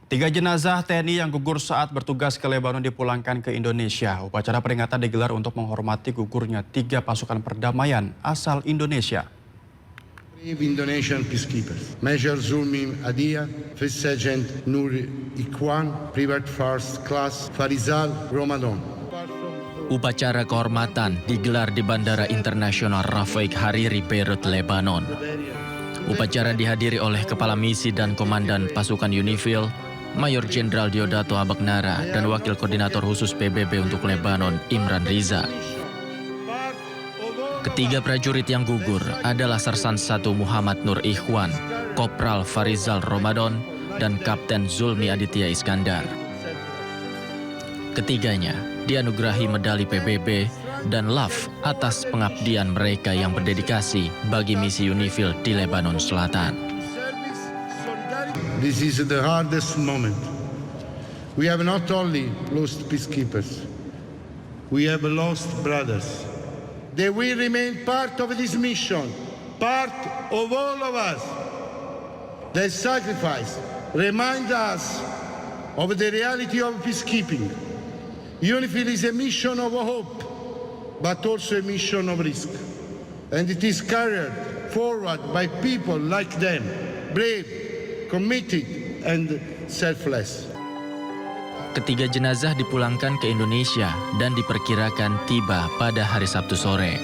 Tiga jenazah TNI yang gugur saat bertugas ke Lebanon dipulangkan ke Indonesia. Upacara peringatan digelar untuk menghormati gugurnya tiga pasukan perdamaian asal Indonesia. Brave Indonesian peacekeepers, Major Zulmi Adia, First Sergeant Nur Ikhwan, Private First Class Farizal Ramadan. Upacara kehormatan digelar di Bandara Internasional Rafiq Hariri, Beirut, Lebanon. Upacara dihadiri oleh Kepala Misi dan Komandan Pasukan UNIFIL, Mayor Jenderal Diodato Abagnara, dan Wakil Koordinator Khusus PBB untuk Lebanon, Imran Riza. Ketiga prajurit yang gugur adalah Sersan 1 Muhammad Nur Ikhwan, Kopral Farizal Ramadan, dan Kapten Zulmi Aditya Iskandar. Ketiganya dianugerahi medali PBB dan LAF atas pengabdian mereka yang berdedikasi bagi misi UNIFIL di Lebanon Selatan. This is the hardest moment. We have not only lost peacekeepers, we have lost brothers. They will remain part of this mission, part of all of us. Their sacrifice reminds us of the reality of peacekeeping. UNIFIL is a mission of hope, but also a mission of risk. And it is carried forward by people like them, brave, committed, and selfless. Ketiga jenazah dipulangkan ke Indonesia dan diperkirakan tiba pada hari Sabtu sore.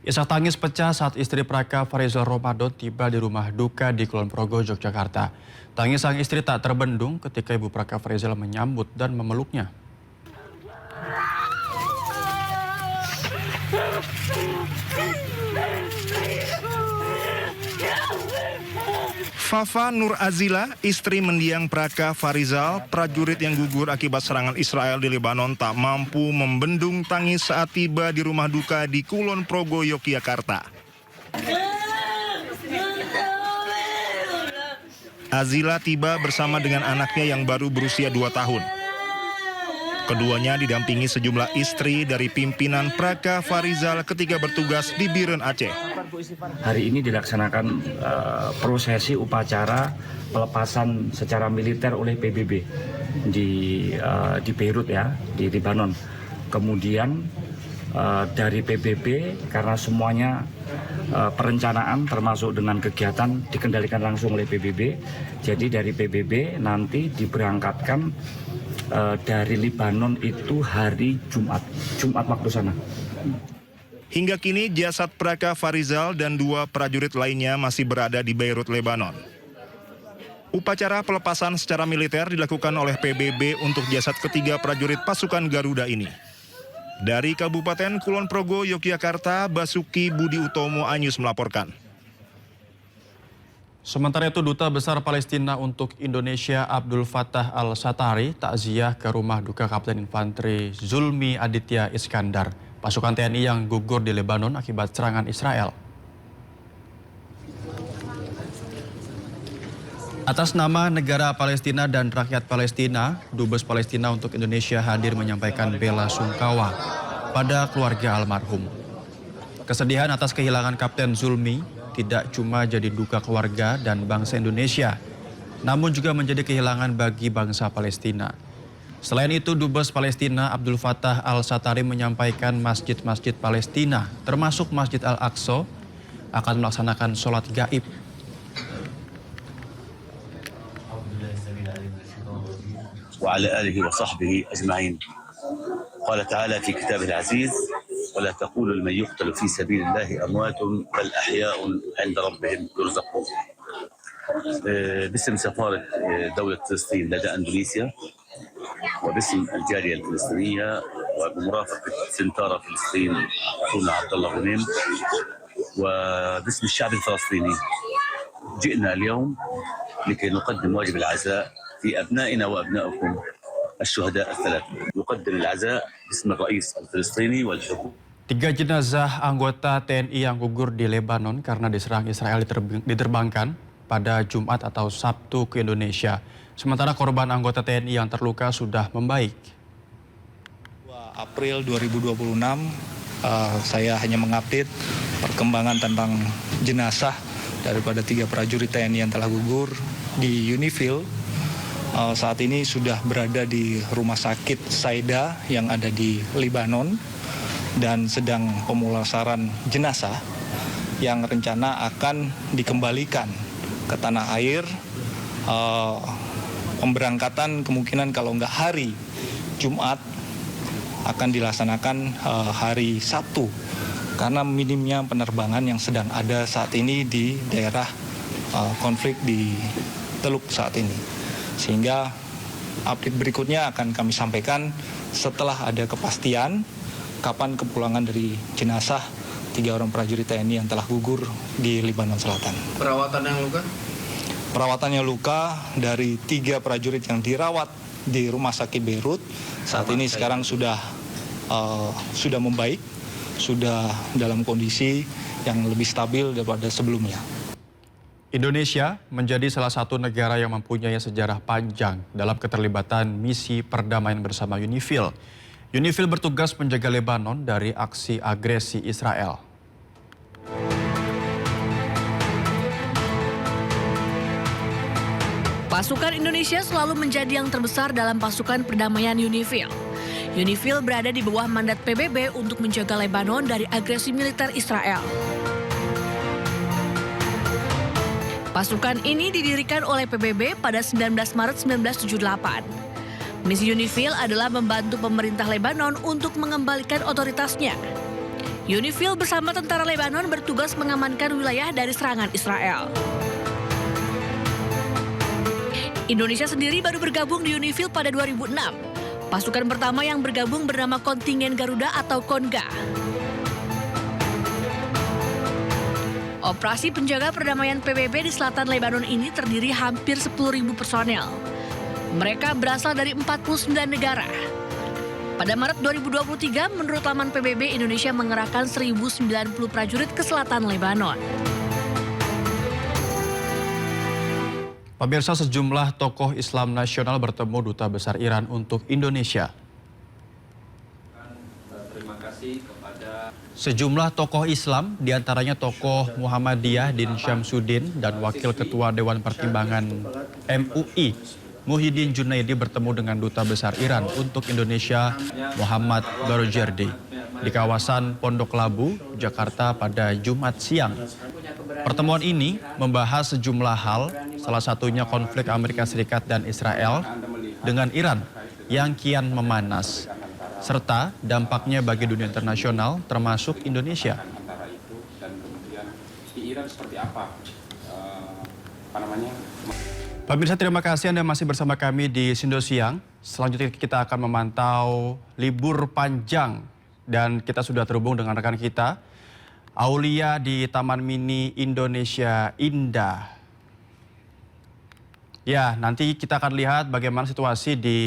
Isak tangis pecah saat istri Praka Farizal Ramadan tiba di rumah duka di Kulon Progo, Yogyakarta. Tangis sang istri tak terbendung ketika ibu Praka Farizal menyambut dan memeluknya. Fafa Nur Azila, istri mendiang Praka Farizal, prajurit yang gugur akibat serangan Israel di Lebanon, tak mampu membendung tangis saat tiba di rumah duka di Kulon Progo, Yogyakarta. Azila tiba bersama dengan anaknya yang baru berusia 2 tahun. Keduanya didampingi sejumlah istri dari pimpinan Praka Farizal ketika bertugas di Biren Aceh. Hari ini dilaksanakan prosesi upacara pelepasan secara militer oleh PBB di Beirut ya, di Lebanon. Kemudian dari PBB karena semuanya perencanaan termasuk dengan kegiatan dikendalikan langsung oleh PBB. Jadi dari PBB nanti diberangkatkan dari Lebanon itu hari Jumat waktu sana. Hingga kini jasad Praka Farizal dan 2 prajurit lainnya masih berada di Beirut, Lebanon. Upacara pelepasan secara militer dilakukan oleh PBB untuk jasad ketiga prajurit pasukan Garuda ini. Dari Kabupaten Kulon Progo, Yogyakarta, Basuki Budi Utomo Anyus melaporkan. Sementara itu, Duta Besar Palestina untuk Indonesia Abdul Fattah Al-Satari takziah ke rumah duka Kapten Infanteri Zulmi Aditya Iskandar, pasukan TNI yang gugur di Lebanon akibat serangan Israel. Atas nama negara Palestina dan rakyat Palestina, Dubes Palestina untuk Indonesia hadir menyampaikan bela sungkawa pada keluarga almarhum. Kesedihan atas kehilangan Kapten Zulmi tidak cuma jadi duka keluarga dan bangsa Indonesia, namun juga menjadi kehilangan bagi bangsa Palestina. Selain itu, Dubes Palestina Abdul Fattah Al-Satari menyampaikan masjid-masjid Palestina, termasuk Masjid Al-Aqsa, akan melaksanakan sholat gaib. وعلى آله وصحبه أجمعين. قال تعالى في كتابه العزيز: ولا تقولوا لمن يقتل في سبيل الله أموات بل أحياء عند ربهم يرزقون. باسم سفارة دولة فلسطين لدى أندونيسيا وباسم الجالية الفلسطينية وبمرافقة سنتارا فلسطين أخونا عبد الله غنيم وباسم الشعب الفلسطيني جئنا اليوم لكي نقدم واجب العزاء في أبنائنا وأبنائكم الشهداء الثلاثة. يقدم العزاء باسم الرئيس الفلسطيني والحكومة. 3 jenazah anggota TNI yang gugur di Lebanon karena diserang Israel diterbangkan pada Jumat atau Sabtu ke Indonesia. Sementara korban anggota TNI yang terluka sudah membaik. 2 April 2026, saya hanya mengupdate perkembangan tentang jenazah daripada 3 prajurit TNI yang telah gugur di Unifil saat ini sudah berada di rumah sakit Saida yang ada di Lebanon dan sedang pemulasaran jenazah yang rencana akan dikembalikan ke tanah air. Pemberangkatan kemungkinan kalau nggak hari Jumat akan dilaksanakan hari Sabtu karena minimnya penerbangan yang sedang ada saat ini di daerah konflik di Teluk saat ini. Sehingga update berikutnya akan kami sampaikan setelah ada kepastian kapan kepulangan dari jenazah 3 orang prajurit TNI yang telah gugur di Lebanon Selatan. Perawatan yang luka? Perawatannya luka dari 3 prajurit yang dirawat di Rumah Sakit Beirut saat ini sekarang sudah membaik, sudah dalam kondisi yang lebih stabil daripada sebelumnya. Indonesia menjadi salah satu negara yang mempunyai sejarah panjang dalam keterlibatan misi perdamaian bersama Unifil. Unifil bertugas menjaga Lebanon dari aksi agresi Israel. Pasukan Indonesia selalu menjadi yang terbesar dalam pasukan perdamaian Unifil. Unifil berada di bawah mandat PBB untuk menjaga Lebanon dari agresi militer Israel. Pasukan ini didirikan oleh PBB pada 19 Maret 1978. Misi Unifil adalah membantu pemerintah Lebanon untuk mengembalikan otoritasnya. Unifil bersama tentara Lebanon bertugas mengamankan wilayah dari serangan Israel. Indonesia sendiri baru bergabung di Unifil pada 2006. Pasukan pertama yang bergabung bernama Kontingen Garuda atau KONGA. Operasi penjaga perdamaian PBB di selatan Lebanon ini terdiri hampir 10.000 personel. Mereka berasal dari 49 negara. Pada Maret 2023, menurut laman PBB, Indonesia mengerahkan 1.090 prajurit ke selatan Lebanon. Pemirsa, sejumlah tokoh Islam nasional bertemu Duta Besar Iran untuk Indonesia. Terima kasih kepada Sejumlah tokoh Islam, diantaranya tokoh Muhammadiyah Din Syamsuddin dan Wakil Ketua Dewan Pertimbangan MUI, Muhyiddin Junaidi bertemu dengan Duta Besar Iran untuk Indonesia, Muhammad Barojerdi, di kawasan Pondok Labu, Jakarta pada Jumat siang. Pertemuan ini membahas sejumlah hal, salah satunya konflik Amerika Serikat dan Israel dengan Iran yang kian memanas, serta dampaknya bagi dunia internasional termasuk Indonesia. antara itu dan kemudian di Iran seperti apa namanya. Pemirsa, terima kasih Anda masih bersama kami di Sindo Siang. Selanjutnya kita akan memantau libur panjang dan kita sudah terhubung dengan rekan kita, Aulia di Taman Mini Indonesia Indah. Ya, nanti kita akan lihat bagaimana situasi di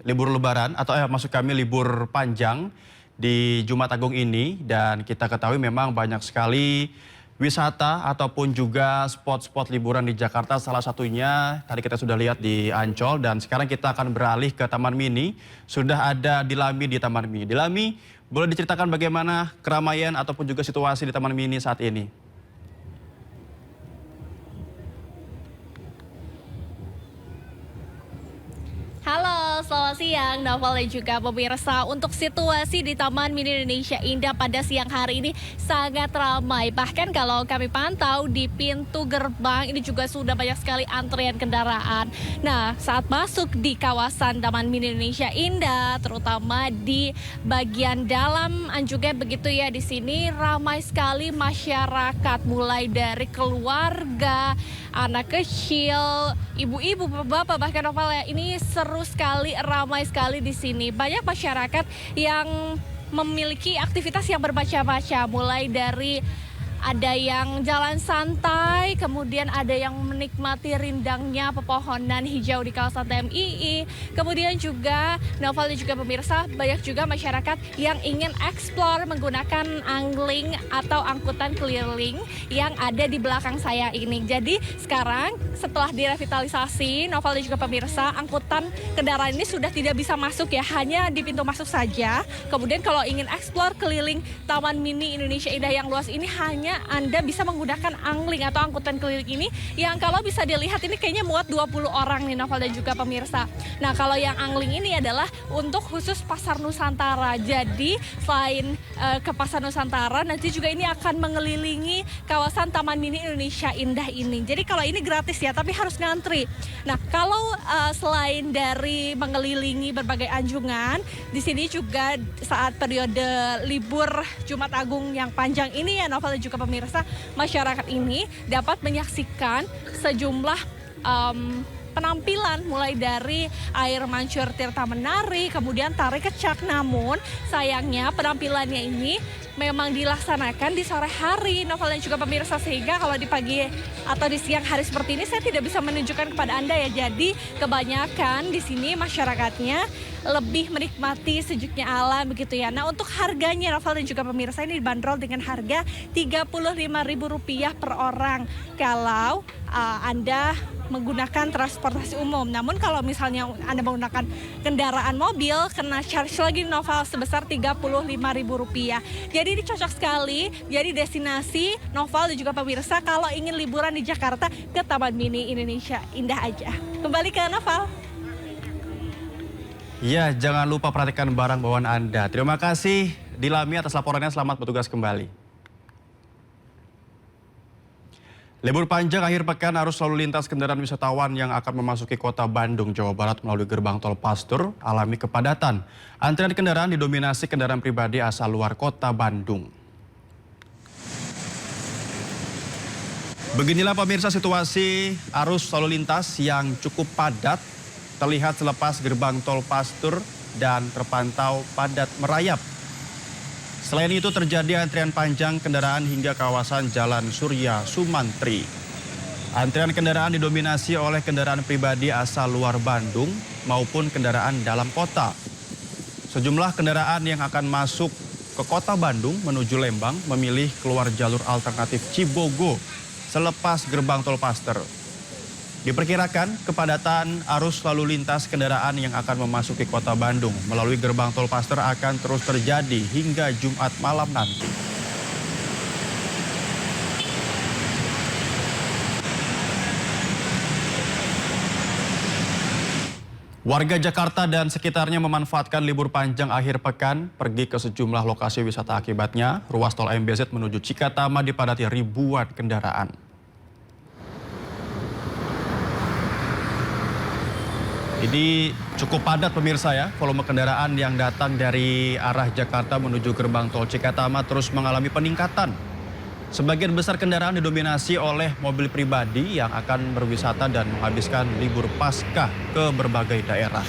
libur lebaran atau maksud kami libur panjang di Jumat Agung ini. Dan kita ketahui memang banyak sekali wisata ataupun juga spot-spot liburan di Jakarta. Salah satunya tadi kita sudah lihat di Ancol dan sekarang kita akan beralih ke Taman Mini. Sudah ada Dilami di Taman Mini. Dilami, boleh diceritakan bagaimana keramaian ataupun juga situasi di Taman Mini saat ini? Halo, selamat siang Naval dan juga pemirsa. Untuk situasi di Taman Mini Indonesia Indah pada siang hari ini sangat ramai. Bahkan kalau kami pantau di pintu gerbang ini juga sudah banyak sekali antrian kendaraan. Nah, saat masuk di kawasan Taman Mini Indonesia Indah, terutama di bagian dalam juga begitu ya, di sini ramai sekali masyarakat, mulai dari keluarga, anak kecil, ibu-ibu, bapak-bapak, bahkan Novel ya, ini seru sekali, ramai sekali di sini. Banyak masyarakat yang memiliki aktivitas yang bermacam-macam, mulai dari ada yang jalan santai, kemudian ada yang menikmati rindangnya pepohonan hijau di kawasan TMII. Kemudian juga Novel dan juga pemirsa, banyak juga masyarakat yang ingin eksplor menggunakan angling atau angkutan keliling yang ada di belakang saya ini. Jadi sekarang setelah direvitalisasi, Novel dan juga pemirsa, angkutan kendaraan ini sudah tidak bisa masuk ya, hanya di pintu masuk saja. Kemudian kalau ingin eksplor keliling Taman Mini Indonesia Indah yang luas ini hanya dimana Anda bisa menggunakan angling atau angkutan keliling ini yang kalau bisa dilihat ini kayaknya muat 20 orang nih Novel dan juga pemirsa. Nah kalau yang angling ini adalah untuk khusus Pasar Nusantara. Jadi selain ke Pasar Nusantara nanti juga ini akan mengelilingi kawasan Taman Mini Indonesia Indah ini. Jadi kalau ini gratis ya, tapi harus ngantri. Nah kalau selain dari mengelilingi berbagai anjungan, di sini juga saat periode libur Jumat Agung yang panjang ini ya Novel dan juga pemirsa, masyarakat ini dapat menyaksikan sejumlah penampilan mulai dari air mancur tirta menari, kemudian tari kecak. Namun sayangnya penampilannya ini memang dilaksanakan di sore hari Novel dan juga pemirsa, sehingga kalau di pagi atau di siang hari seperti ini saya tidak bisa menunjukkan kepada Anda ya. Jadi kebanyakan di sini masyarakatnya lebih menikmati sejuknya alam begitu ya. Nah untuk harganya Novel dan juga pemirsa ini dibanderol dengan harga Rp35.000 per orang kalau Anda menggunakan transportasi umum. Namun kalau misalnya Anda menggunakan kendaraan mobil, kena charge lagi Novel sebesar Rp35.000. Jadi ini cocok sekali jadi destinasi Novel dan juga pemirsa kalau ingin liburan di Jakarta ke Taman Mini Indonesia Indah aja. Kembali ke Novel. Ya, jangan lupa perhatikan barang bawaan Anda. Terima kasih Dilami atas laporannya, selamat bertugas kembali. Libur panjang akhir pekan, arus lalu lintas kendaraan wisatawan yang akan memasuki kota Bandung, Jawa Barat melalui gerbang tol Pasteur alami kepadatan. Antrian kendaraan didominasi kendaraan pribadi asal luar kota Bandung. Beginilah pemirsa situasi arus lalu lintas yang cukup padat terlihat selepas gerbang tol Pasteur dan terpantau padat merayap. Selain itu terjadi antrian panjang kendaraan hingga kawasan Jalan Surya Sumantri. Antrian kendaraan didominasi oleh kendaraan pribadi asal luar Bandung maupun kendaraan dalam kota. Sejumlah kendaraan yang akan masuk ke kota Bandung menuju Lembang memilih keluar jalur alternatif Cibogo selepas gerbang tol Pasteur. Diperkirakan kepadatan arus lalu lintas kendaraan yang akan memasuki kota Bandung melalui gerbang tol Pasteur akan terus terjadi hingga Jumat malam nanti. Warga Jakarta dan sekitarnya memanfaatkan libur panjang akhir pekan pergi ke sejumlah lokasi wisata. Akibatnya, ruas tol MBZ menuju Cikatama dipadati ribuan kendaraan. Ini cukup padat pemirsa ya, volume kendaraan yang datang dari arah Jakarta menuju gerbang tol Cikatama terus mengalami peningkatan. Sebagian besar kendaraan didominasi oleh mobil pribadi yang akan berwisata dan menghabiskan libur Paskah ke berbagai daerah.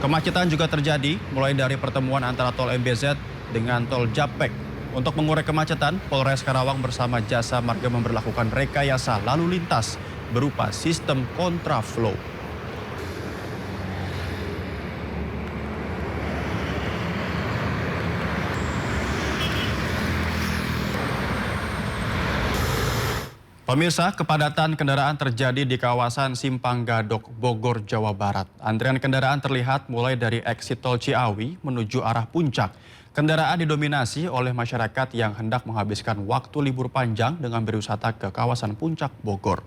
Kemacetan juga terjadi mulai dari pertemuan antara tol MBZ dengan tol Japek. Untuk mengurai kemacetan, Polres Karawang bersama Jasa Marga memberlakukan rekayasa lalu lintas berupa sistem kontraflow. Pemirsa, kepadatan kendaraan terjadi di kawasan Simpang Gadok, Bogor, Jawa Barat. Antrian kendaraan terlihat mulai dari eksit tol Ciawi menuju arah Puncak. Kendaraan didominasi oleh masyarakat yang hendak menghabiskan waktu libur panjang dengan berwisata ke kawasan Puncak, Bogor.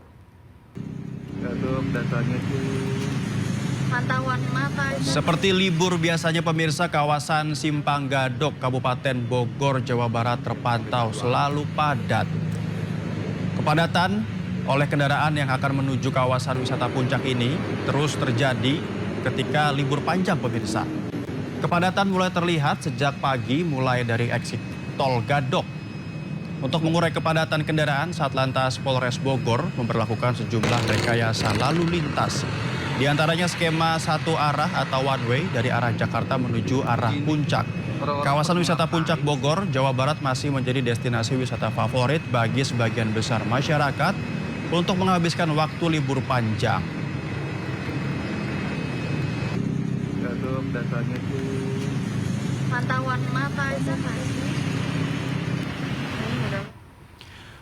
Seperti libur biasanya pemirsa, kawasan Simpang Gadok, Kabupaten Bogor, Jawa Barat terpantau selalu padat. Kepadatan oleh kendaraan yang akan menuju kawasan wisata Puncak ini terus terjadi ketika libur panjang pemirsa. Kepadatan mulai terlihat sejak pagi mulai dari eksit tol Gadok. Untuk mengurai kepadatan kendaraan, Satlantas Polres Bogor memberlakukan sejumlah rekayasa lalu lintas. Di antaranya skema satu arah atau one way dari arah Jakarta menuju arah Puncak. Kawasan wisata Puncak Bogor, Jawa Barat masih menjadi destinasi wisata favorit bagi sebagian besar masyarakat untuk menghabiskan waktu libur panjang.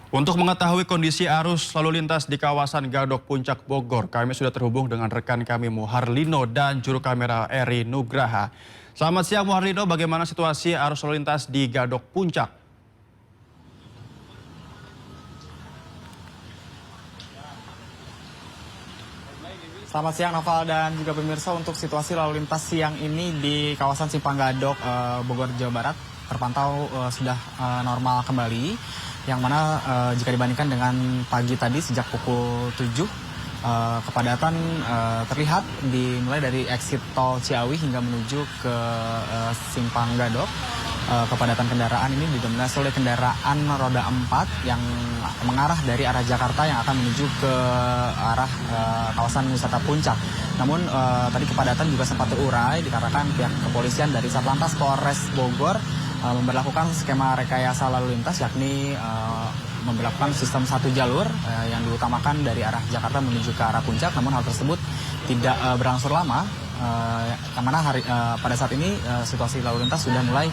Untuk mengetahui kondisi arus lalu lintas di kawasan Gadok Puncak Bogor, kami sudah terhubung dengan rekan kami Muharlino dan juru kamera Eri Nugraha. Selamat siang Muharlino, bagaimana situasi arus lalu lintas di Gadok Puncak? Selamat siang Noval dan juga pemirsa. Untuk situasi lalu lintas siang ini di kawasan Simpang Gadok, Bogor, Jawa Barat terpantau sudah normal kembali. Yang mana jika dibandingkan dengan pagi tadi sejak pukul 7, kepadatan terlihat dimulai dari exit tol Ciawi hingga menuju ke Simpang Gadok. Kepadatan kendaraan ini didominasi oleh kendaraan roda 4 yang mengarah dari arah Jakarta yang akan menuju ke arah kawasan wisata Puncak. Namun tadi kepadatan juga sempat terurai dikarenakan pihak kepolisian dari Satlantas Polres Bogor memberlakukan skema rekayasa lalu lintas, yakni memberlakukan sistem satu jalur yang diutamakan dari arah Jakarta menuju ke arah Puncak. Namun hal tersebut tidak berlangsung lama. Yang mana pada saat ini situasi lalu lintas sudah mulai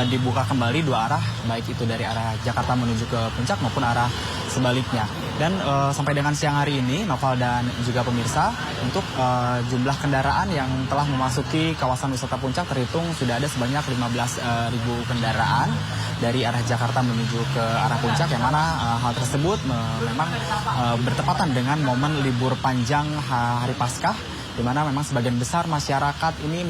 dibuka kembali dua arah, baik itu dari arah Jakarta menuju ke Puncak maupun arah sebaliknya. Dan sampai dengan siang hari ini, Noval dan juga pemirsa, untuk jumlah kendaraan yang telah memasuki kawasan wisata Puncak terhitung sudah ada sebanyak 15.000 kendaraan dari arah Jakarta menuju ke arah Puncak, yang mana hal tersebut memang bertepatan dengan momen libur panjang hari Paskah, di mana memang sebagian besar masyarakat ini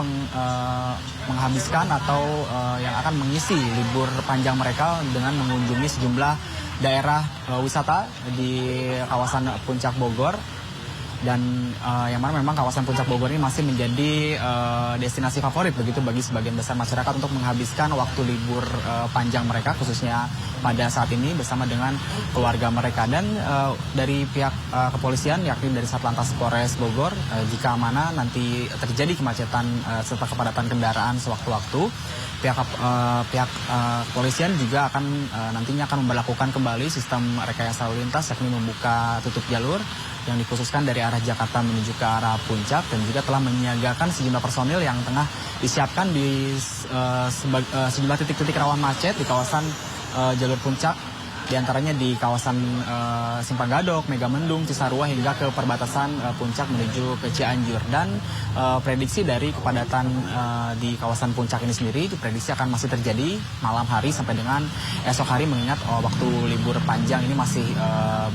menghabiskan atau yang akan mengisi libur panjang mereka dengan mengunjungi sejumlah daerah wisata di kawasan Puncak Bogor. Dan yang mana memang kawasan Puncak Bogor ini masih menjadi destinasi favorit begitu bagi sebagian besar masyarakat untuk menghabiskan waktu libur panjang mereka, khususnya pada saat ini bersama dengan keluarga mereka. Dan dari pihak kepolisian, yakni dari Satlantas Polres Bogor, jika mana nanti terjadi kemacetan serta kepadatan kendaraan sewaktu-waktu, pihak kepolisian juga akan nantinya akan memberlakukan kembali sistem rekayasa lalu lintas, yakni membuka tutup jalur yang dikhususkan dari arah Jakarta menuju ke arah Puncak, dan juga telah menyiagakan sejumlah personil yang tengah disiapkan di sejumlah titik-titik rawan macet di kawasan jalur Puncak, diantaranya di kawasan Simpang Gadok, Megamendung, Cisarua hingga ke perbatasan Puncak menuju ke Cianjur. Dan prediksi dari kepadatan di kawasan Puncak ini sendiri diprediksi akan masih terjadi malam hari sampai dengan esok hari, mengingat waktu libur panjang ini masih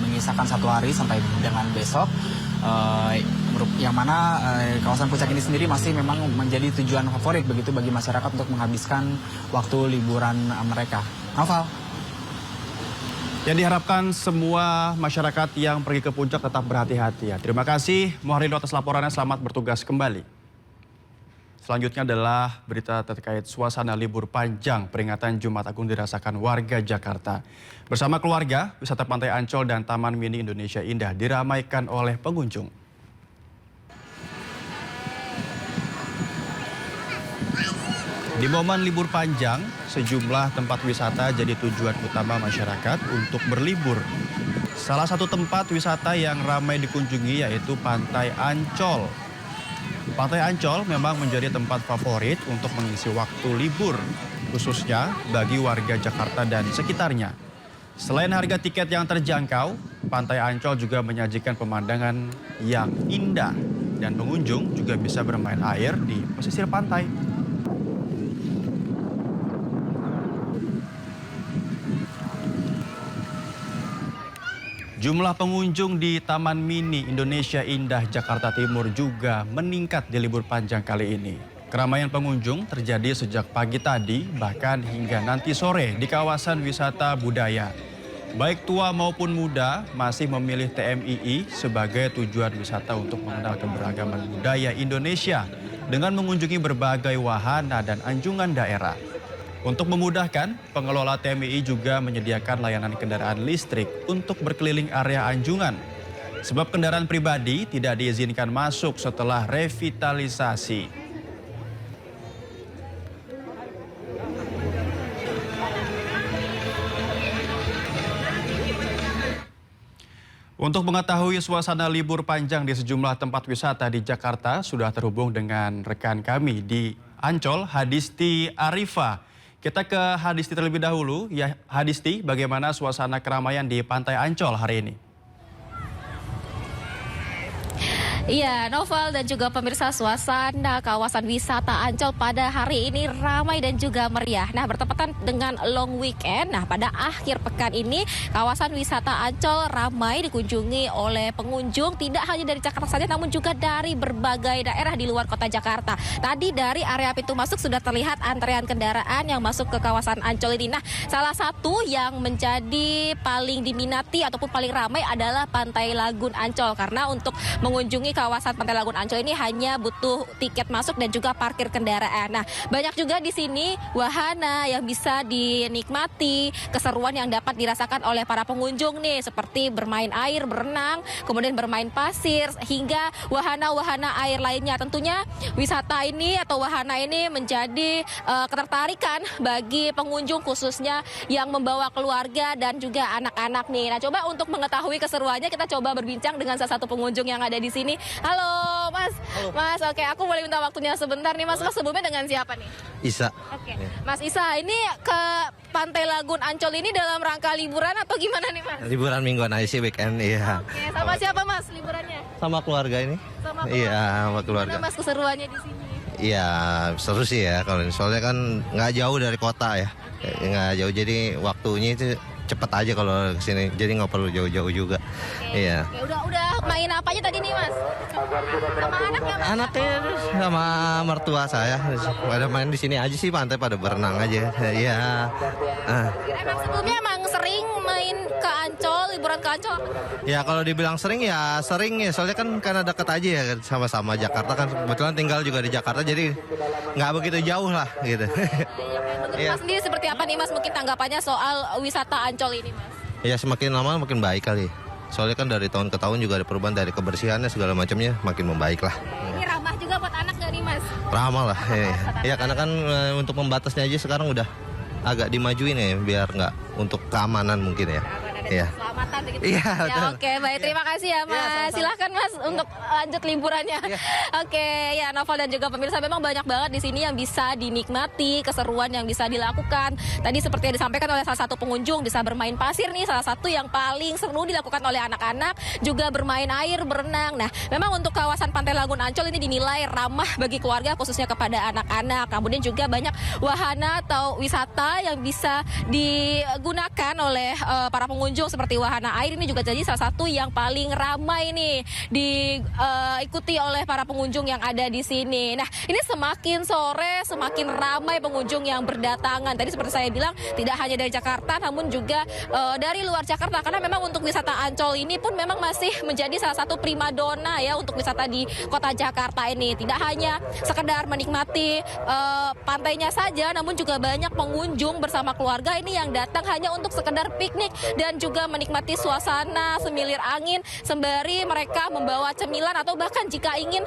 menyisakan 1 hari sampai dengan besok. Yang mana kawasan Puncak ini sendiri masih memang menjadi tujuan favorit begitu bagi masyarakat untuk menghabiskan waktu liburan mereka. Noval. Yang diharapkan semua masyarakat yang pergi ke Puncak tetap berhati-hati ya. Terima kasih Muharrido atas laporannya, selamat bertugas kembali. Selanjutnya adalah berita terkait suasana libur panjang peringatan Jumat Agung dirasakan warga Jakarta. Bersama keluarga, wisata Pantai Ancol dan Taman Mini Indonesia Indah diramaikan oleh pengunjung. Di momen libur panjang, sejumlah tempat wisata jadi tujuan utama masyarakat untuk berlibur. Salah satu tempat wisata yang ramai dikunjungi yaitu Pantai Ancol. Pantai Ancol memang menjadi tempat favorit untuk mengisi waktu libur, khususnya bagi warga Jakarta dan sekitarnya. Selain harga tiket yang terjangkau, Pantai Ancol juga menyajikan pemandangan yang indah dan pengunjung juga bisa bermain air di pesisir pantai. Jumlah pengunjung di Taman Mini Indonesia Indah Jakarta Timur juga meningkat di libur panjang kali ini. Keramaian pengunjung terjadi sejak pagi tadi bahkan hingga nanti sore di kawasan wisata budaya. Baik tua maupun muda masih memilih TMII sebagai tujuan wisata untuk mengenal keberagaman budaya Indonesia dengan mengunjungi berbagai wahana dan anjungan daerah. Untuk memudahkan, pengelola TMII juga menyediakan layanan kendaraan listrik untuk berkeliling area anjungan. Sebab kendaraan pribadi tidak diizinkan masuk setelah revitalisasi. Untuk mengetahui suasana libur panjang di sejumlah tempat wisata di Jakarta, sudah terhubung dengan rekan kami di Ancol, Hadisti Arifa. Kita ke Hadisti terlebih dahulu. Ya, Hadisti, bagaimana suasana keramaian di Pantai Ancol hari ini? Iya, Novel dan juga pemirsa, suasana kawasan wisata Ancol pada hari ini ramai dan juga meriah. Nah, bertepatan dengan long weekend. Nah, pada akhir pekan ini kawasan wisata Ancol ramai dikunjungi oleh pengunjung tidak hanya dari Jakarta saja namun juga dari berbagai daerah di luar kota Jakarta. Tadi dari area pintu masuk sudah terlihat antrean kendaraan yang masuk ke kawasan Ancol ini. Nah, salah satu yang menjadi paling diminati ataupun paling ramai adalah Pantai Lagun Ancol karena untuk mengunjungi kawasan Pantai Lagun Ancol ini hanya butuh tiket masuk dan juga parkir kendaraan. Nah, banyak juga di sini wahana yang bisa dinikmati, keseruan yang dapat dirasakan oleh para pengunjung nih, seperti bermain air, berenang, kemudian bermain pasir, hingga wahana-wahana air lainnya. Tentunya wisata ini atau wahana ini menjadi ketertarikan bagi pengunjung khususnya yang membawa keluarga dan juga anak-anak nih. Nah, coba untuk mengetahui keseruannya kita coba berbincang dengan salah satu pengunjung yang ada di sini. Halo, Mas. Halo. Mas, oke, aku boleh minta waktunya sebentar nih, Mas. Mas sebelumnya dengan siapa nih? Isa. Oke, Mas Isa, ini ke Pantai Lagun Ancol ini dalam rangka liburan atau gimana nih, Mas? Liburan mingguan aja sih, weekend, iya. Oke, sama siapa, Mas, liburannya? Sama keluarga ini? Sama keluarga. Iya, sama keluarga. Gimana, Mas, keseruannya di sini? Iya, seru sih ya kalau ini. Soalnya kan nggak jauh dari kota ya. Nggak jauh, jadi waktunya itu cepet aja kalau kesini. Jadi nggak perlu jauh-jauh juga. Iya. Oke, udah main apa aja tadi nih, Mas? Sama anaknya, Mas? Anaknya sama mertua saya. Pada main di sini aja sih, pantai pada berenang aja. Iya. Emang sebelumnya emang sering main ke Ancol, liburan ke Ancol? Ya kalau dibilang sering ya sering ya. Soalnya kan karena dekat aja ya sama-sama Jakarta kan. Kebetulan tinggal juga di Jakarta jadi nggak begitu jauh lah gitu. Menurut Mas sendiri seperti apa nih, Mas, mungkin tanggapannya soal wisata Ancol ini, Mas? Ya semakin lama makin baik kali. Soalnya kan dari tahun ke tahun juga ada perubahan dari kebersihannya segala macamnya makin membaik lah. Ini ramah juga buat anak nggak nih, Mas? Ramah lah. Ya karena kan untuk membatasnya aja sekarang udah agak dimajuin ya biar nggak untuk keamanan mungkin ya. Iya. Keselamatan begitu. Iya, Ya, betul. oke, baik, terima kasih ya, Mas. sama-sama. Silahkan, Mas, untuk lanjut liburannya. Oke, ya, Novel dan juga pemirsa, memang banyak banget di sini yang bisa dinikmati, keseruan yang bisa dilakukan. Tadi seperti yang disampaikan oleh salah satu pengunjung, bisa bermain pasir nih, salah satu yang paling seru dilakukan oleh anak-anak, juga bermain air, berenang. Nah, memang untuk kawasan Pantai Lagun Ancol ini dinilai ramah bagi keluarga, khususnya kepada anak-anak. Kemudian juga banyak wahana atau wisata yang bisa digunakan oleh para pengunjung seperti wahana air. Ini juga jadi salah satu yang paling ramai nih diikuti oleh para pengunjung yang ada di sini. Nah, ini semakin sore semakin ramai pengunjung yang berdatangan. Tadi seperti saya bilang tidak hanya dari Jakarta namun juga dari luar Jakarta, karena memang untuk wisata Ancol ini pun memang masih menjadi salah satu primadona ya untuk wisata di kota Jakarta ini. Tidak hanya sekedar menikmati pantainya saja, namun juga banyak pengunjung bersama keluarga ini yang datang hanya untuk sekedar piknik dan juga menikmati suasana semilir angin sembari mereka membawa cemilan atau bahkan jika ingin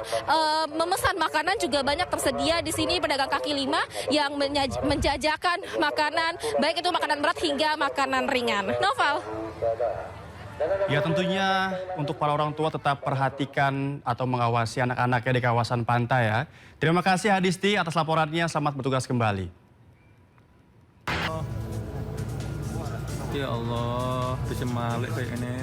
memesan makanan juga banyak tersedia di sini pedagang kaki lima yang menjajakan makanan, baik itu makanan berat hingga makanan ringan. Novel. Ya tentunya untuk para orang tua tetap perhatikan atau mengawasi anak-anaknya di kawasan pantai ya. Terima kasih Hadisti atas laporannya, selamat bertugas kembali. Ya Allah, bisa malik kayak ini.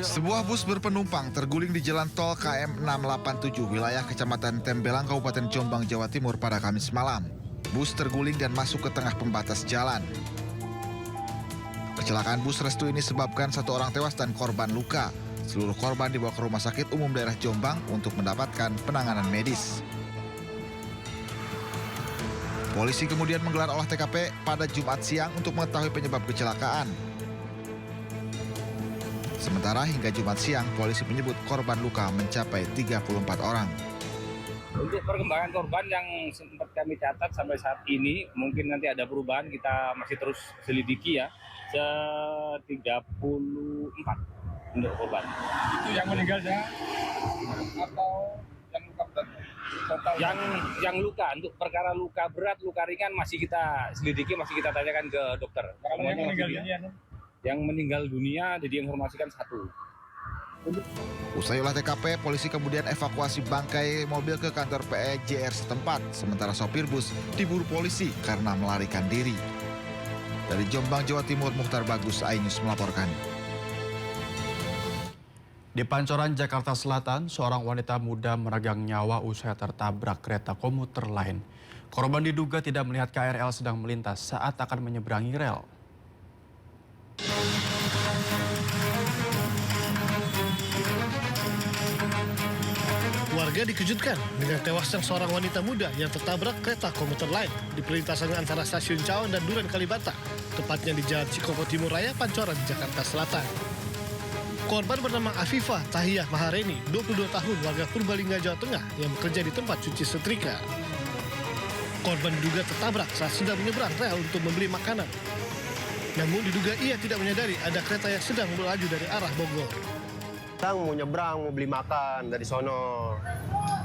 Sebuah bus berpenumpang terguling di jalan tol KM 687 wilayah Kecamatan Tembelang, Kabupaten Jombang, Jawa Timur pada Kamis malam. Bus terguling dan masuk ke tengah pembatas jalan. Kecelakaan bus restu ini sebabkan satu orang tewas dan korban luka. Seluruh korban dibawa ke Rumah Sakit Umum Daerah Jombang untuk mendapatkan penanganan medis. Polisi kemudian menggelar olah TKP pada Jumat siang untuk mengetahui penyebab kecelakaan. Sementara hingga Jumat siang, polisi menyebut korban luka mencapai 34 orang. Untuk perkembangan korban yang sempat kami catat sampai saat ini, mungkin nanti ada perubahan, kita masih terus selidiki ya, 34 untuk korban. Itu yang meninggalnya atau yang luka berat? Total yang luka, untuk perkara luka berat, luka ringan masih kita selidiki, masih kita tanyakan ke dokter. Kalau yang meninggal dunia? Yang meninggal dunia diinformasikan 1. Usai olah TKP, polisi kemudian evakuasi bangkai mobil ke kantor PEJR setempat. Sementara sopir bus diburu polisi karena melarikan diri. Dari Jombang, Jawa Timur, Mukhtar Bagus, iNews melaporkan. Di Pancoran, Jakarta Selatan, seorang wanita muda meregang nyawa usai tertabrak kereta komuter lain. Korban diduga tidak melihat KRL sedang melintas saat akan menyeberangi rel. Warga dikejutkan dengan tewasnya seorang wanita muda yang tertabrak kereta komuter lain di perlintasan antara stasiun Cawang dan Duren Kalibata, tepatnya di Jalan Cikopo Timur Raya, Pancoran, Jakarta Selatan. Korban bernama Afifah Tahiyah Mahareni, 22 tahun, warga Purbalingga, Jawa Tengah, yang bekerja di tempat cuci setrika. Korban diduga tertabrak saat sedang menyeberang rel untuk membeli makanan. Namun diduga ia tidak menyadari ada kereta yang sedang melaju dari arah Bogor. Kita mau nyebrang, mau beli makan dari sono.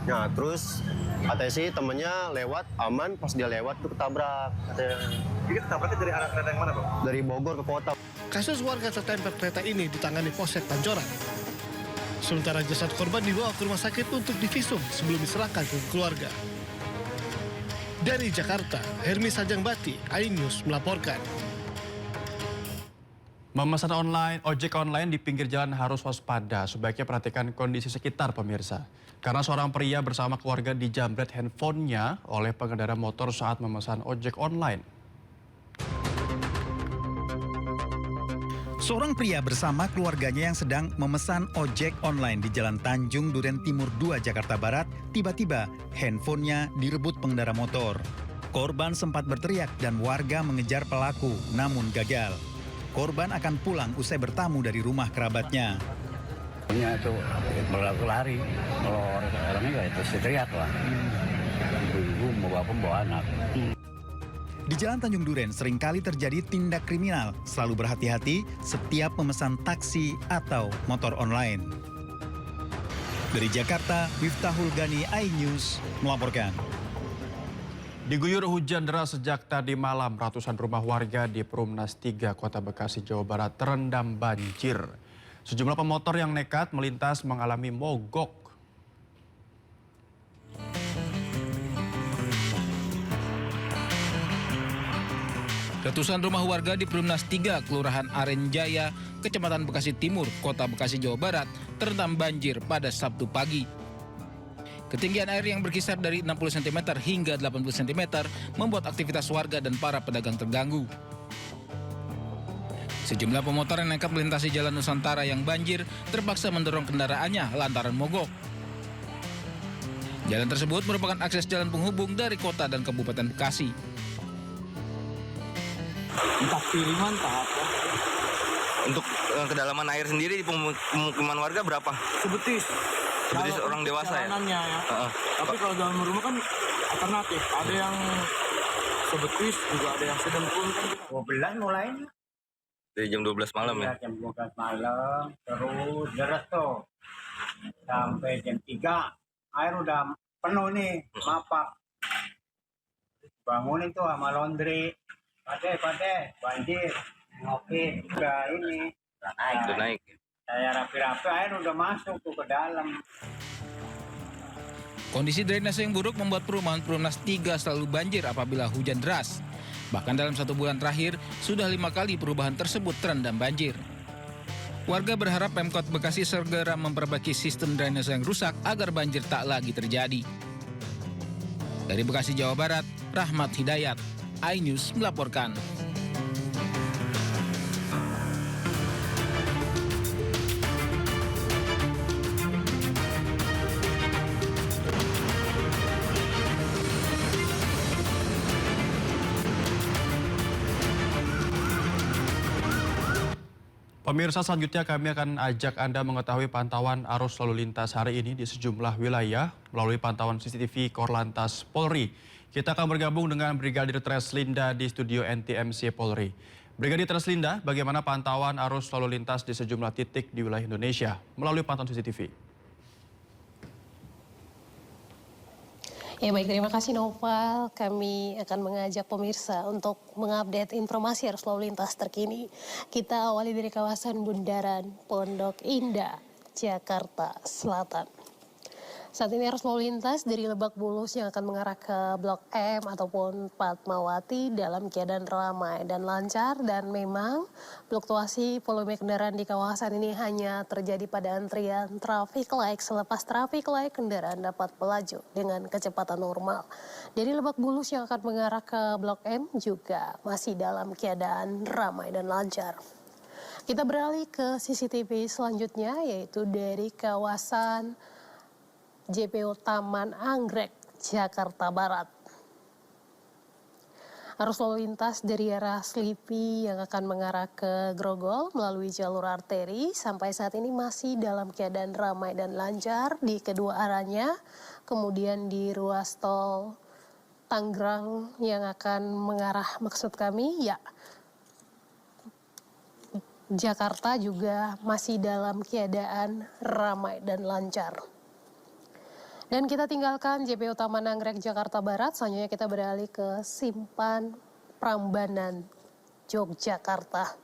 Nah, terus katanya sih temennya lewat aman, pas dia lewat tuh ketabrak. Jadi ketabraknya dari arah kereta yang mana, Bang? Dari Bogor ke kota. Kasus warga tertempel kereta ini ditangani Polsek Pancoran. Sementara jasad korban dibawa ke rumah sakit untuk divisum sebelum diserahkan ke keluarga. Dari Jakarta, Hermi Sajangbati, iNews melaporkan. Memesan ojek online di pinggir jalan harus waspada. Sebaiknya perhatikan kondisi sekitar, pemirsa. Karena seorang pria bersama keluarga dijamret handphonenya oleh pengendara motor saat memesan ojek online. Seorang pria bersama keluarganya yang sedang memesan ojek online di Jalan Tanjung Duren Timur 2, Jakarta Barat, tiba-tiba handphonenya direbut pengendara motor. Korban sempat berteriak dan warga mengejar pelaku, namun gagal. Korban akan pulang usai bertamu dari rumah kerabatnya. Ini itu berlaku lari, kalau orangnya itu teriak lah. Ibu membawa anak. Di Jalan Tanjung Duren seringkali terjadi tindak kriminal. Selalu berhati-hati setiap memesan taksi atau motor online. Dari Jakarta, Miftahul Gani, iNews melaporkan. Diguyur hujan deras sejak tadi malam, ratusan rumah warga di Perumnas 3, Kota Bekasi, Jawa Barat terendam banjir. Sejumlah pemotor yang nekat melintas mengalami mogok. Ratusan rumah warga di Perumnas 3, Kelurahan Arenjaya, Kecamatan Bekasi Timur, Kota Bekasi, Jawa Barat, terendam banjir pada Sabtu pagi. Ketinggian air yang berkisar dari 60 cm hingga 80 cm membuat aktivitas warga dan para pedagang terganggu. Sejumlah pemotor yang nekat melintasi Jalan Nusantara yang banjir terpaksa mendorong kendaraannya lantaran mogok. Jalan tersebut merupakan akses jalan penghubung dari kota dan Kabupaten Bekasi. Entah kiriman, entah apa. Untuk kedalaman air sendiri di pemukiman warga berapa? Sebetis. Sebetis orang dewasa ya? Ya. Tapi kalau dalam rumah kan alternatif. Ada yang sebetis, juga ada yang sedang pun. 12 mulainya. Dari jam 12 malam ya? Jam 12 malam, terus deras tuh. Sampai jam 3, air udah penuh nih, mapak. Bangunin tuh sama laundry. Pade, banjir, ngopi, udah ini. Udah naik. Saya rapi-rapi, air udah masuk tuh ke dalam. Kondisi drainase yang buruk membuat perumahan Perumnas 3 selalu banjir apabila hujan deras. Bahkan dalam 1 bulan terakhir, sudah 5 kali perubahan tersebut terendam banjir. Warga berharap Pemkot Bekasi segera memperbaiki sistem drainase yang rusak agar banjir tak lagi terjadi. Dari Bekasi, Jawa Barat, Rahmat Hidayat, iNews melaporkan. Pemirsa, selanjutnya kami akan ajak Anda mengetahui pantauan arus lalu lintas hari ini di sejumlah wilayah melalui pantauan CCTV Korlantas Polri. Kita akan bergabung dengan Brigadir Treslinda di studio NTMC Polri. Brigadir Treslinda, bagaimana pantauan arus lalu lintas di sejumlah titik di wilayah Indonesia melalui pantauan CCTV? Ya baik, terima kasih Noval. Kami akan mengajak pemirsa untuk mengupdate informasi arus lalu lintas terkini. Kita awali dari kawasan Bundaran Pondok Indah, Jakarta Selatan. Saat ini arus lalu lintas dari Lebak Bulus yang akan mengarah ke Blok M ataupun Fatmawati dalam keadaan ramai dan lancar, dan memang fluktuasi volume kendaraan di kawasan ini hanya terjadi pada antrian traffic light. Selepas traffic light, kendaraan dapat melaju dengan kecepatan normal. Dari Lebak Bulus yang akan mengarah ke Blok M juga masih dalam keadaan ramai dan lancar. Kita beralih ke CCTV selanjutnya, yaitu dari kawasan JPO Taman Anggrek, Jakarta Barat. Arus lalu lintas dari arah Slipi yang akan mengarah ke Grogol melalui jalur arteri sampai saat ini masih dalam keadaan ramai dan lancar di kedua arahnya. Kemudian di ruas tol Tangerang yang akan mengarah, maksud kami ya, Jakarta juga masih dalam keadaan ramai dan lancar. Dan kita tinggalkan JPO Taman Anggrek, Jakarta Barat. Selanjutnya kita beralih ke Simpan Prambanan, Yogyakarta.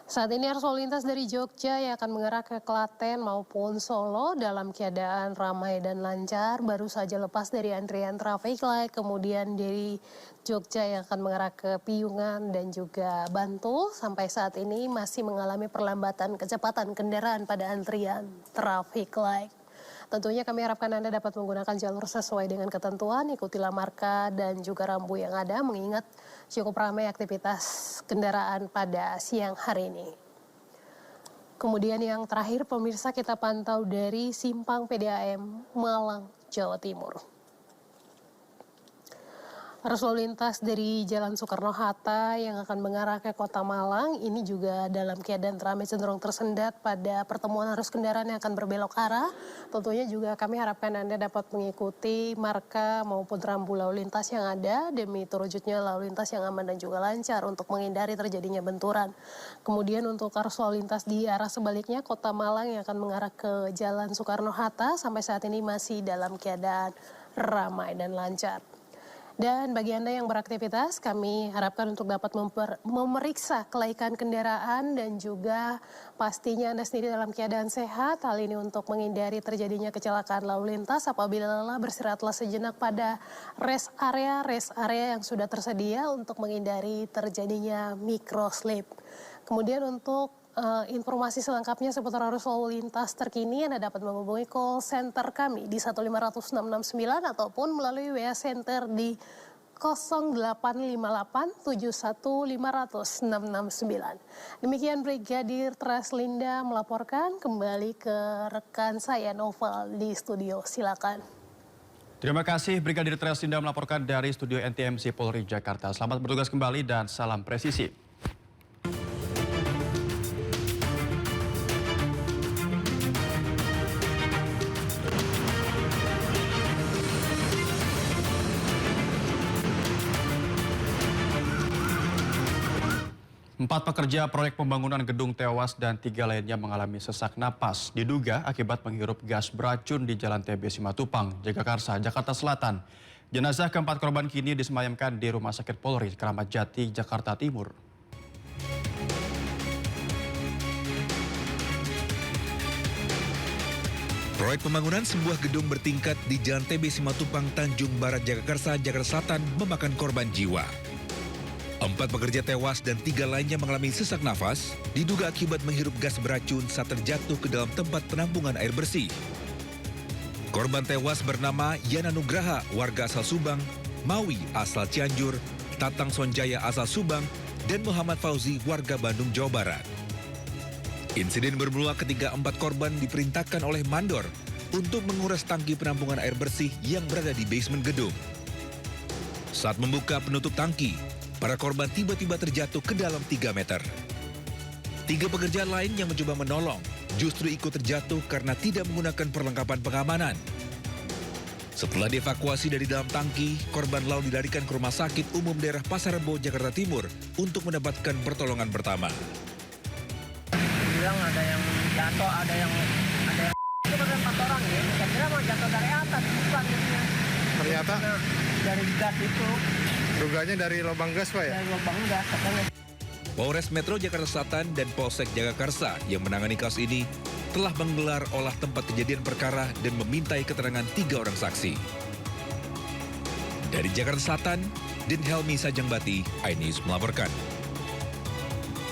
Saat ini arus lalu lintas dari Jogja yang akan mengarah ke Klaten maupun Solo dalam keadaan ramai dan lancar. Baru saja lepas dari antrian traffic light. Kemudian dari Jogja yang akan mengarah ke Piungan dan juga Bantul. Sampai saat ini masih mengalami perlambatan kecepatan kendaraan pada antrian traffic light. Tentunya kami harapkan Anda dapat menggunakan jalur sesuai dengan ketentuan, ikutilah marka dan juga rambu yang ada, mengingat cukup ramai aktivitas kendaraan pada siang hari ini. Kemudian yang terakhir pemirsa, kita pantau dari Simpang PDAM Malang, Jawa Timur. Arus lalu lintas dari Jalan Soekarno-Hatta yang akan mengarah ke Kota Malang ini juga dalam keadaan ramai cenderung tersendat pada pertemuan arus kendaraan yang akan berbelok arah. Tentunya juga kami harapkan Anda dapat mengikuti marka maupun rambu lalu lintas yang ada demi terwujudnya lalu lintas yang aman dan juga lancar untuk menghindari terjadinya benturan. Kemudian untuk arus lalu lintas di arah sebaliknya Kota Malang yang akan mengarah ke Jalan Soekarno-Hatta sampai saat ini masih dalam keadaan ramai dan lancar. Dan bagi Anda yang beraktivitas, kami harapkan untuk dapat memeriksa kelaikan kendaraan dan juga pastinya Anda sendiri dalam keadaan sehat. Hal ini untuk menghindari terjadinya kecelakaan lalu lintas apabila lelah, beristirahatlah sejenak pada rest area yang sudah tersedia untuk menghindari terjadinya microslip. Kemudian untuk informasi selengkapnya seputar arus lalu lintas terkini, Anda dapat menghubungi call center kami di 1500669 ataupun melalui WA Center di 085871500669. Demikian Brigadir Treslinda melaporkan, kembali ke rekan saya Noval di studio, silakan. Terima kasih Brigadir Treslinda melaporkan dari studio NTMC Polri Jakarta. Selamat bertugas kembali dan salam presisi. Empat pekerja proyek pembangunan gedung tewas dan 3 lainnya mengalami sesak napas. Diduga akibat menghirup gas beracun di Jalan TB Simatupang, Jagakarsa, Jakarta Selatan. Jenazah keempat korban kini disemayamkan di Rumah Sakit Polri, Kramat Jati, Jakarta Timur. Proyek pembangunan sebuah gedung bertingkat di Jalan TB Simatupang, Tanjung Barat, Jagakarsa, Jakarta Selatan memakan korban jiwa. 4 pekerja tewas dan 3 lainnya mengalami sesak nafas, diduga akibat menghirup gas beracun saat terjatuh ke dalam tempat penampungan air bersih. Korban tewas bernama Yana Nugraha, warga asal Subang, Mawi asal Cianjur, Tatang Sonjaya asal Subang, dan Muhammad Fauzi, warga Bandung, Jawa Barat. Insiden bermula ketika 4 korban diperintahkan oleh mandor untuk menguras tangki penampungan air bersih yang berada di basement gedung. Saat membuka penutup tangki, para korban tiba-tiba terjatuh ke dalam 3 meter. 3 pekerja lain yang mencoba menolong justru ikut terjatuh karena tidak menggunakan perlengkapan pengamanan. Setelah dievakuasi dari dalam tangki, korban lalu dilarikan ke Rumah Sakit Umum Daerah Pasar Rebo, Jakarta Timur untuk mendapatkan pertolongan pertama. Bilang ada yang jatuh, ada yang itu ada 4 orang ya. Saya kira mau jatuh dari atas, bukan ya. Ternyata dari gas itu. Duganya dari lubang gas, Pak ya? Dari lubang gas, katanya. Polres Metro Jakarta Selatan dan Polsek Jagakarsa yang menangani kasus ini telah menggelar olah tempat kejadian perkara dan memintai keterangan 3 orang saksi. Dari Jakarta Selatan, Din Helmi Sajangbati, iNews melaporkan.